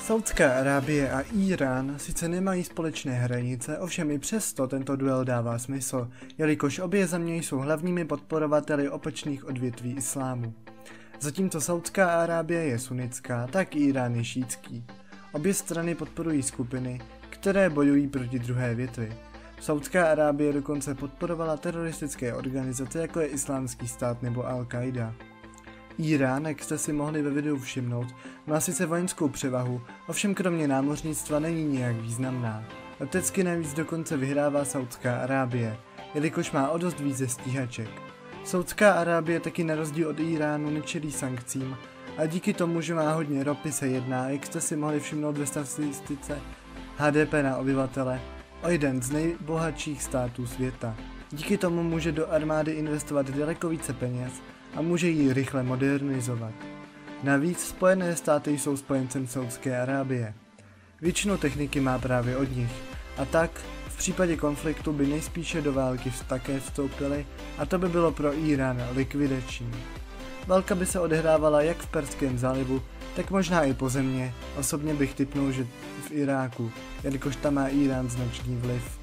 Saudská Arábie a Írán sice nemají společné hranice, ovšem i přesto tento duel dává smysl, jelikož obě země jsou hlavními podporovateli opačných odvětví islámu. Zatímco Saudská Arábie je sunnická, tak Írán je šítský. Obě strany podporují skupiny, které bojují proti druhé větvi. Saudská Arábie dokonce podporovala teroristické organizace, jako je Islámský stát nebo Al-Qaida. Írán, jak jste si mohli ve videu všimnout, má sice vojenskou převahu, ovšem kromě námořnictva není nijak významná. Letecky navíc dokonce vyhrává Saudská Arábie, jelikož má o dost více stíhaček. Saudská Arábie taky na rozdíl od Íránu nečelí sankcím a díky tomu, že má hodně ropy, se jedná, jak jste si mohli všimnout ve statistice HDP na obyvatele, o jeden z nejbohatších států světa. Díky tomu může do armády investovat daleko více peněz a může ji rychle modernizovat. Navíc Spojené státy jsou spojencem Saudské Arábie. Většinu techniky má právě od nich, a tak v případě konfliktu by nejspíše do války také vstoupili a to by bylo pro Írán likvidační. Válka by se odehrávala jak v Perském zálivu, tak možná i pozemně, osobně bych tipnul, že v Iráku, jelikož tam má Írán značný vliv.